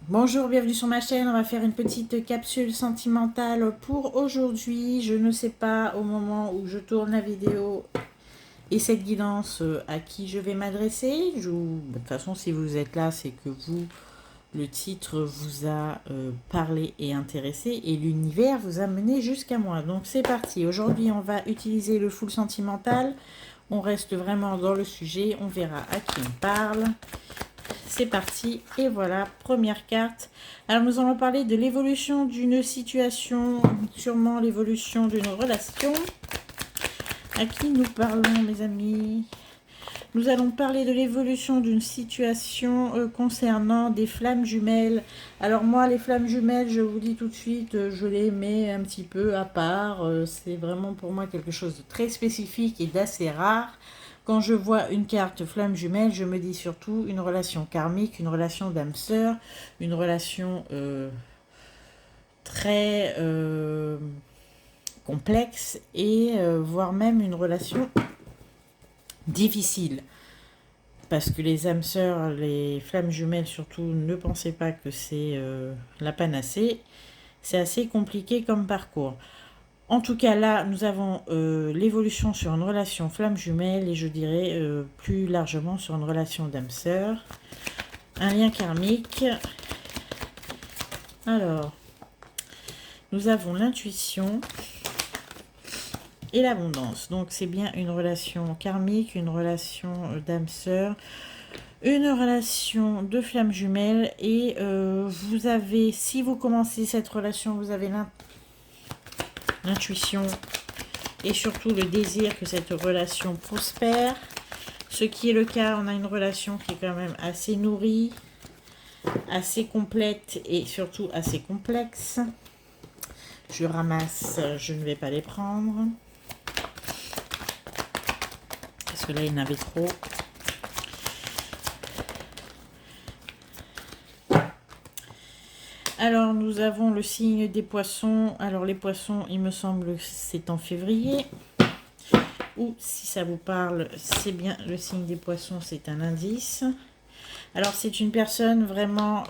Bonjour, bienvenue sur ma chaîne. On va faire une petite capsule sentimentale pour aujourd'hui. Je ne sais pas au moment où je tourne la vidéo et cette guidance à qui je vais m'adresser. De toute façon, si vous êtes là, c'est que le titre vous a parlé et intéressé et l'univers vous a mené jusqu'à moi. Donc c'est parti. Aujourd'hui, on va utiliser le full sentimental. On reste vraiment dans le sujet. On verra à qui on parle. C'est parti, et voilà, première carte. Alors nous allons parler de l'évolution d'une situation, sûrement l'évolution d'une relation. À qui nous parlons, mes amis? Nous allons parler de l'évolution d'une situation concernant des flammes jumelles. Alors moi, les flammes jumelles, je vous dis tout de suite, je les mets un petit peu à part. C'est vraiment pour moi quelque chose de très spécifique et d'assez rare. Quand je vois une carte flamme jumelle, je me dis surtout une relation karmique, une relation d'âme sœur, une relation très complexe et voire même une relation difficile. Parce que les âmes sœurs, les flammes jumelles surtout, ne pensez pas que c'est la panacée. C'est assez compliqué comme parcours. En tout cas, là, nous avons l'évolution sur une relation flamme jumelle et je dirais plus largement sur une relation d'âme sœur. Un lien karmique. Alors, nous avons l'intuition et l'abondance. Donc, c'est bien une relation karmique, une relation d'âme sœur, une relation de flamme jumelle. Et vous avez, si vous commencez cette relation, vous avez l'intuition et surtout le désir que cette relation prospère. Ce qui est le cas, on a une relation qui est quand même assez nourrie, assez complète et surtout assez complexe. Je ramasse, je ne vais pas les prendre. Parce que là, il y en avait trop. Alors, nous avons le signe des poissons. Alors, les poissons, il me semble que c'est en février. Ou, si ça vous parle, c'est bien le signe des poissons, c'est un indice. Alors, c'est une personne vraiment...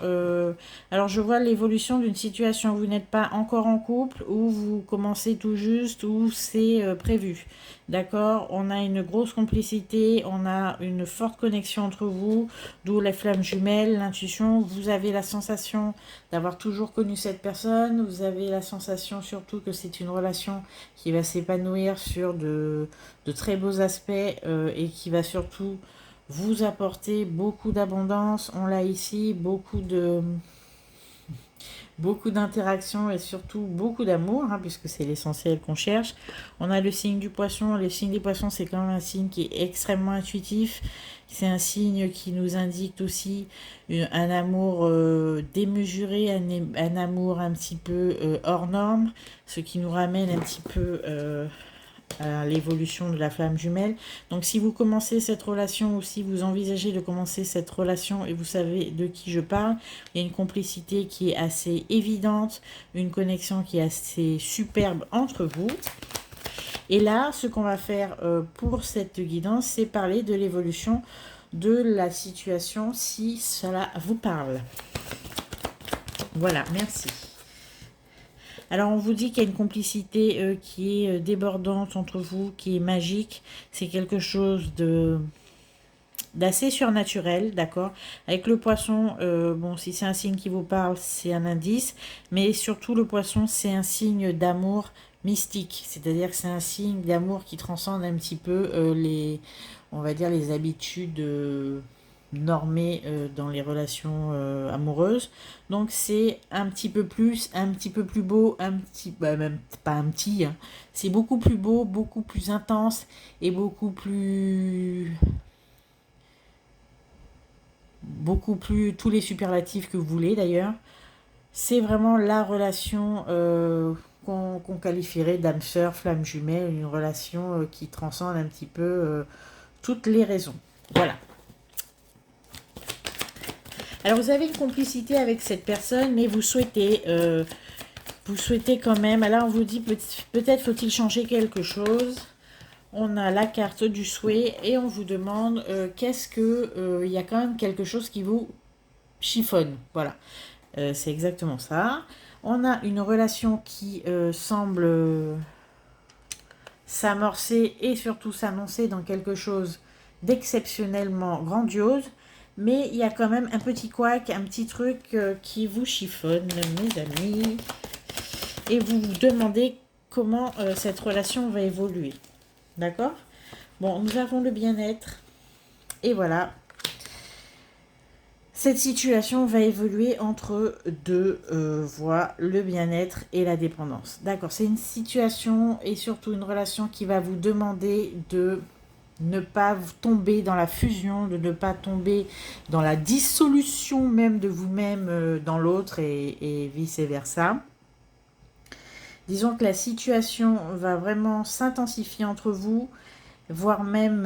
alors, je vois l'évolution d'une situation. Vous n'êtes pas encore en couple ou vous commencez tout juste ou c'est prévu. D'accord? On a une grosse complicité, on a une forte connexion entre vous, d'où les flammes jumelles, l'intuition. Vous avez la sensation d'avoir toujours connu cette personne. Vous avez la sensation surtout que c'est une relation qui va s'épanouir sur de très beaux aspects et qui va surtout vous apporter beaucoup d'abondance. On l'a ici, beaucoup d'interactions et surtout beaucoup d'amour, hein, puisque c'est l'essentiel qu'on cherche. On a le signe du poisson. Le signe des poissons, c'est quand même un signe qui est extrêmement intuitif. C'est un signe qui nous indique aussi un amour démesuré, un amour un petit peu hors norme, ce qui nous ramène un petit peu à l'évolution de la flamme jumelle. Donc si vous commencez cette relation ou si vous envisagez de commencer cette relation et vous savez de qui je parle, il y a une complicité qui est assez évidente, une connexion qui est assez superbe entre vous. Et là, ce qu'on va faire pour cette guidance, c'est parler de l'évolution de la situation si cela vous parle. Voilà, merci. Alors on vous dit qu'il y a une complicité qui est débordante entre vous, qui est magique. C'est quelque chose d'assez surnaturel, d'accord. Avec le poisson, bon, si c'est un signe qui vous parle, c'est un indice. Mais surtout, le poisson, c'est un signe d'amour mystique. C'est-à-dire que c'est un signe d'amour qui transcende un petit peu on va dire, les habitudes normées dans les relations amoureuses. Donc c'est un petit peu plus beau, même pas un petit, hein. C'est beaucoup plus beau, beaucoup plus intense et beaucoup plus tous les superlatifs que vous voulez d'ailleurs. C'est vraiment la relation qu'on qualifierait d'âme sœur, flamme jumelle, une relation qui transcende un petit peu toutes les raisons. Voilà. Alors vous avez une complicité avec cette personne, mais vous souhaitez quand même, là on vous dit peut-être faut-il changer quelque chose. On a la carte du souhait et on vous demande qu'est-ce que il y a quand même quelque chose qui vous chiffonne. Voilà. C'est exactement ça. On a une relation qui semble s'amorcer et surtout s'annoncer dans quelque chose d'exceptionnellement grandiose. Mais il y a quand même un petit couac, un petit truc qui vous chiffonne, mes amis. Et vous vous demandez comment cette relation va évoluer. D'accord? Bon, nous avons le bien-être. Et voilà. Cette situation va évoluer entre deux voies, le bien-être et la dépendance. D'accord, c'est une situation et surtout une relation qui va vous demander de ne pas tomber dans la fusion, de ne pas tomber dans la dissolution même de vous-même dans l'autre et vice-versa. Disons que la situation va vraiment s'intensifier entre vous, voire même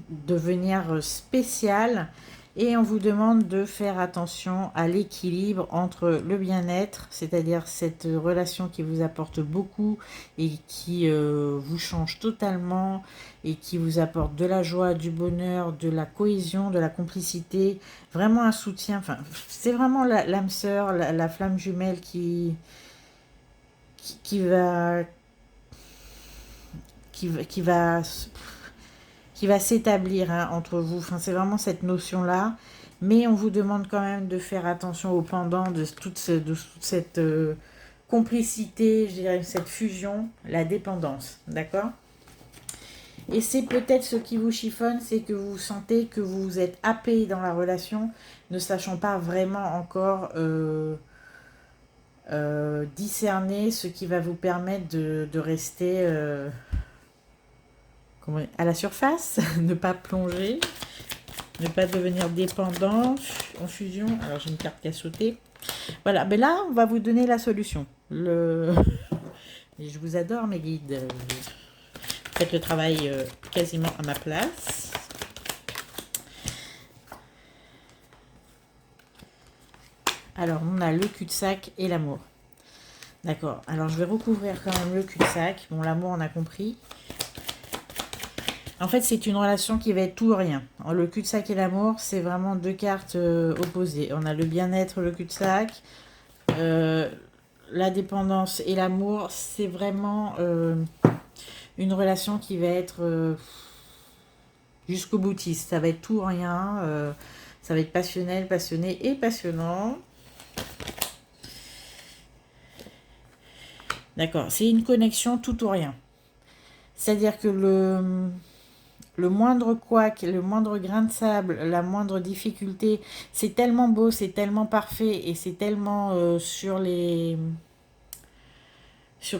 devenir spéciale. Et on vous demande de faire attention à l'équilibre entre le bien-être, c'est-à-dire cette relation qui vous apporte beaucoup et qui vous change totalement et qui vous apporte de la joie, du bonheur, de la cohésion, de la complicité, vraiment un soutien. Enfin, c'est vraiment l'âme sœur, la flamme jumelle qui va s'établir entre vous. Enfin, c'est vraiment cette notion-là. Mais on vous demande quand même de faire attention au pendant de toute cette complicité, je dirais, cette fusion, la dépendance. D'accord? Et c'est peut-être ce qui vous chiffonne, c'est que vous sentez que vous êtes happé dans la relation, ne sachant pas vraiment encore discerner ce qui va vous permettre de rester à la surface, ne pas plonger, ne pas devenir dépendant en fusion. Alors j'ai une carte qui a sauté. Voilà, mais là on va vous donner la solution. Et je vous adore mes guides. Faites le travail quasiment à ma place. Alors on a le cul-de-sac et l'amour. D'accord, alors je vais recouvrir quand même le cul-de-sac. Bon, l'amour on a compris. En fait, c'est une relation qui va être tout ou rien. Le cul-de-sac et l'amour, c'est vraiment deux cartes opposées. On a le bien-être, le cul-de-sac. La dépendance et l'amour, c'est vraiment une relation qui va être jusqu'au boutiste. Ça va être tout ou rien. Ça va être passionnel, passionné et passionnant. D'accord, c'est une connexion tout ou rien. C'est-à-dire que le moindre couac, le moindre grain de sable, la moindre difficulté, c'est tellement beau, c'est tellement parfait et c'est tellement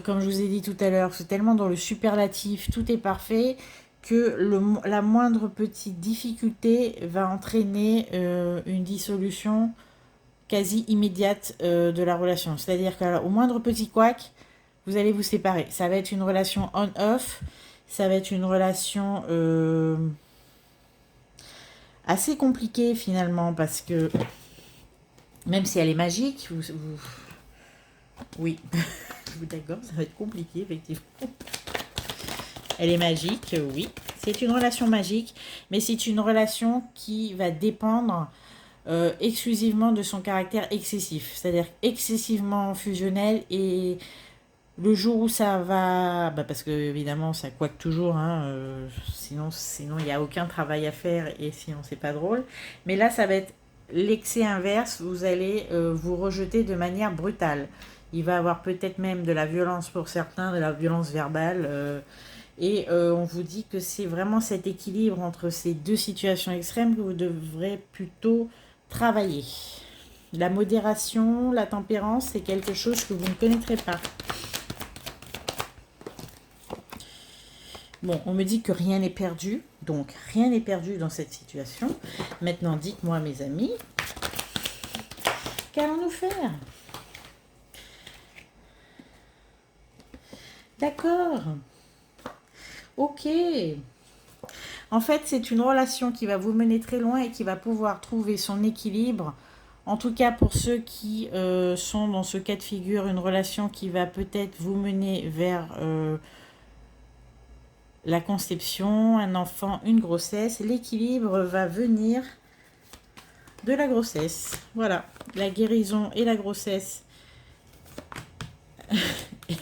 comme je vous ai dit tout à l'heure, c'est tellement dans le superlatif, tout est parfait, que la moindre petite difficulté va entraîner une dissolution quasi immédiate de la relation. C'est-à-dire qu'au moindre petit couac, vous allez vous séparer. Ça va être une relation on-off, ça va être une relation assez compliquée finalement, parce que même si elle est magique, oui, d'accord, ça va être compliqué effectivement. Elle est magique, oui. C'est une relation magique, mais c'est une relation qui va dépendre exclusivement de son caractère excessif, c'est-à-dire excessivement fusionnel. Et le jour où ça va, parce que évidemment ça couaque toujours, sinon il n'y a aucun travail à faire et sinon c'est pas drôle. Mais là ça va être l'excès inverse, vous allez vous rejeter de manière brutale. Il va avoir peut-être même de la violence pour certains, de la violence verbale. Et on vous dit que c'est vraiment cet équilibre entre ces deux situations extrêmes que vous devrez plutôt travailler. La modération, la tempérance, c'est quelque chose que vous ne connaîtrez pas. Bon, on me dit que rien n'est perdu, donc rien n'est perdu dans cette situation. Maintenant, dites-moi mes amis, qu'allons-nous faire? D'accord. Ok. En fait, c'est une relation qui va vous mener très loin et qui va pouvoir trouver son équilibre. En tout cas, pour ceux qui sont dans ce cas de figure, une relation qui va peut-être vous mener vers la conception, un enfant, une grossesse. L'équilibre va venir de la grossesse. Voilà, la guérison et la grossesse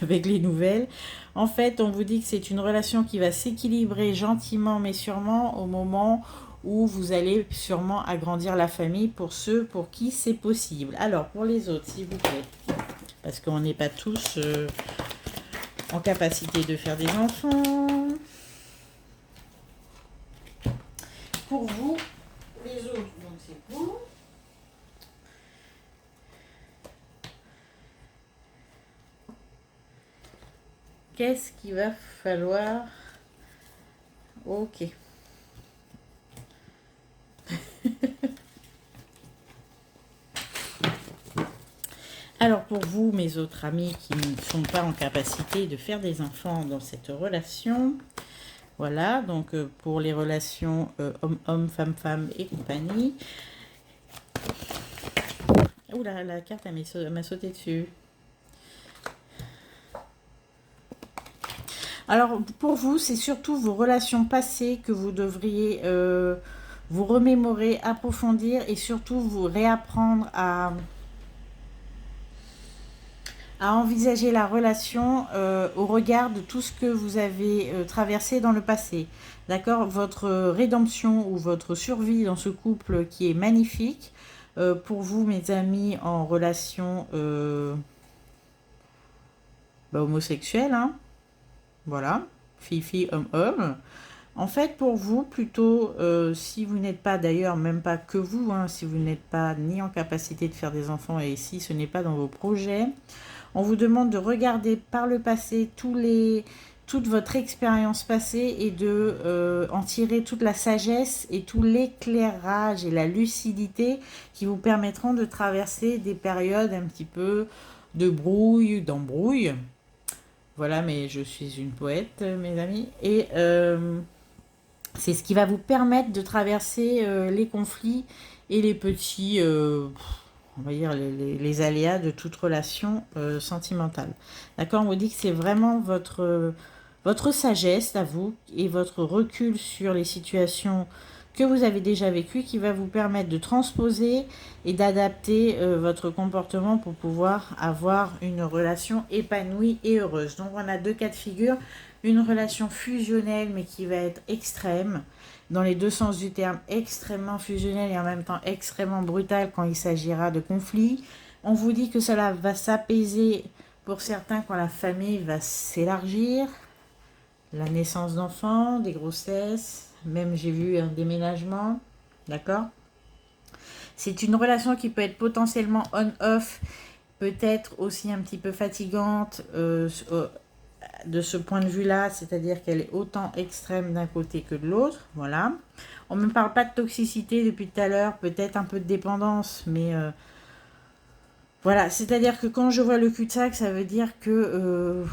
avec les nouvelles. En fait, on vous dit que c'est une relation qui va s'équilibrer gentiment mais sûrement au moment où vous allez sûrement agrandir la famille pour ceux pour qui c'est possible. Alors, pour les autres, s'il vous plaît, parce qu'on n'est pas tous en capacité de faire des enfants. Pour vous, les autres, donc c'est vous. Qu'est-ce qu'il va falloir? Ok. Alors pour vous, mes autres amis qui ne sont pas en capacité de faire des enfants dans cette relation, voilà, donc pour les relations homme-homme, femme-femme et compagnie. Ouh là, la carte m'a sauté dessus. Alors pour vous, c'est surtout vos relations passées que vous devriez vous remémorer, approfondir et surtout vous réapprendre à envisager la relation au regard de tout ce que vous avez traversé dans le passé. D'accord? Votre rédemption ou votre survie dans ce couple qui est magnifique. Pour vous, mes amis, en relation homosexuelle, hein? Voilà, fille-fille, homme-homme. En fait, pour vous, plutôt, si vous n'êtes pas, d'ailleurs, même pas que vous, hein, si vous n'êtes pas ni en capacité de faire des enfants et si ce n'est pas dans vos projets, on vous demande de regarder par le passé toute votre expérience passée et de en tirer toute la sagesse et tout l'éclairage et la lucidité qui vous permettront de traverser des périodes un petit peu de brouille, d'embrouille. Voilà, mais je suis une poète, mes amis. Et c'est ce qui va vous permettre de traverser les conflits et les petits, on va dire, les aléas de toute relation sentimentale. D'accord? On vous dit que c'est vraiment votre sagesse à vous et votre recul sur les situations que vous avez déjà vécues qui va vous permettre de transposer et d'adapter votre comportement pour pouvoir avoir une relation épanouie et heureuse. Donc on a deux cas de figure, une relation fusionnelle mais qui va être extrême, dans les deux sens du terme, extrêmement fusionnelle et en même temps extrêmement brutale quand il s'agira de conflits. On vous dit que cela va s'apaiser pour certains quand la famille va s'élargir, la naissance d'enfants, des grossesses, même j'ai vu un déménagement, d'accord? C'est une relation qui peut être potentiellement on-off, peut-être aussi un petit peu fatigante de ce point de vue-là, c'est-à-dire qu'elle est autant extrême d'un côté que de l'autre, voilà. On ne me parle pas de toxicité depuis tout à l'heure, peut-être un peu de dépendance, mais voilà, c'est-à-dire que quand je vois le cul-de-sac, ça veut dire que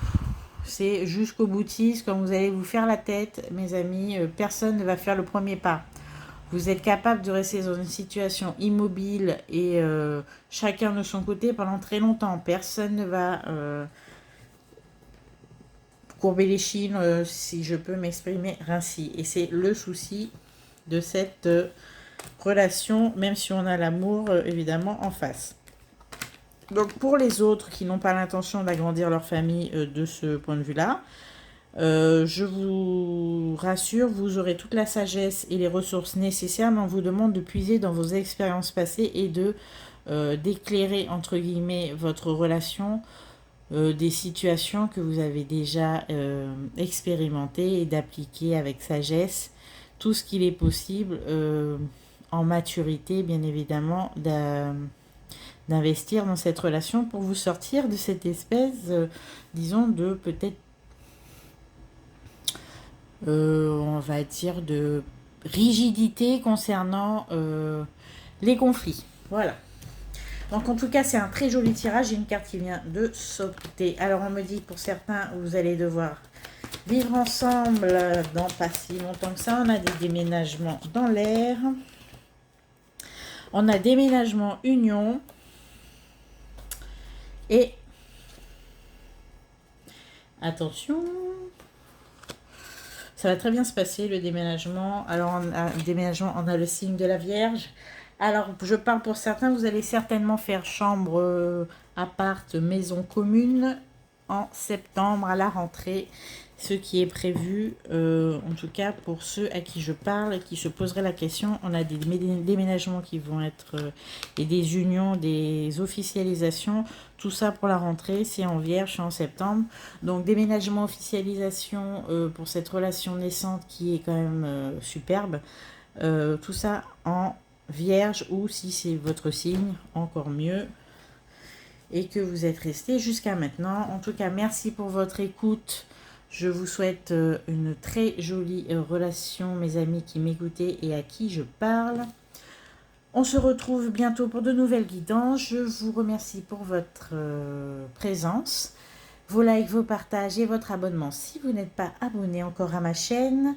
c'est jusqu'au boutiste, quand vous allez vous faire la tête, mes amis, personne ne va faire le premier pas. Vous êtes capable de rester dans une situation immobile et chacun de son côté pendant très longtemps. Personne ne va courber les chines, si je peux m'exprimer ainsi. Et c'est le souci de cette relation, même si on a l'amour, évidemment, en face. Donc, pour les autres qui n'ont pas l'intention d'agrandir leur famille de ce point de vue-là, je vous rassure, vous aurez toute la sagesse et les ressources nécessaires, mais on vous demande de puiser dans vos expériences passées et de d'éclairer, entre guillemets, votre relation des situations que vous avez déjà expérimentées et d'appliquer avec sagesse tout ce qu'il est possible en maturité, bien évidemment, d'investir dans cette relation pour vous sortir de cette espèce, disons, de peut-être, on va dire, de rigidité concernant les conflits. Voilà. Donc en tout cas, c'est un très joli tirage. J'ai une carte qui vient de sauter. Alors on me dit que pour certains, vous allez devoir vivre ensemble dans pas si longtemps que ça. On a des déménagements dans l'air. On a déménagement union. Et attention, ça va très bien se passer le déménagement. Alors on a le signe de la Vierge, Alors, je parle pour certains, vous allez certainement faire chambre, appart, maison commune en septembre à la rentrée, ce qui est prévu, en tout cas pour ceux à qui je parle et qui se poseraient la question. On a des déménagements qui vont être, et des unions, des officialisations, tout ça pour la rentrée, c'est en vierge, en septembre. Donc déménagement, officialisation pour cette relation naissante qui est quand même superbe. Tout ça en vierge, ou si c'est votre signe, encore mieux, et que vous êtes resté jusqu'à maintenant. En tout cas, merci pour votre écoute. Je vous souhaite une très jolie relation, mes amis qui m'écoutez et à qui je parle. On se retrouve bientôt pour de nouvelles guidances. Je vous remercie pour votre présence, vos likes, vos partages et votre abonnement si vous n'êtes pas abonné encore à ma chaîne.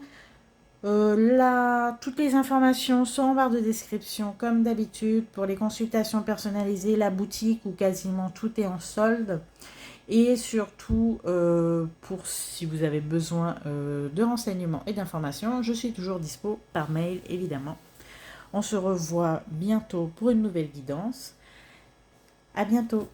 Là, toutes les informations sont en barre de description comme d'habitude. Pour les consultations personnalisées, la boutique où quasiment tout est en solde. Et surtout, pour si vous avez besoin de renseignements et d'informations, je suis toujours dispo par mail évidemment. On se revoit bientôt pour une nouvelle guidance. À bientôt.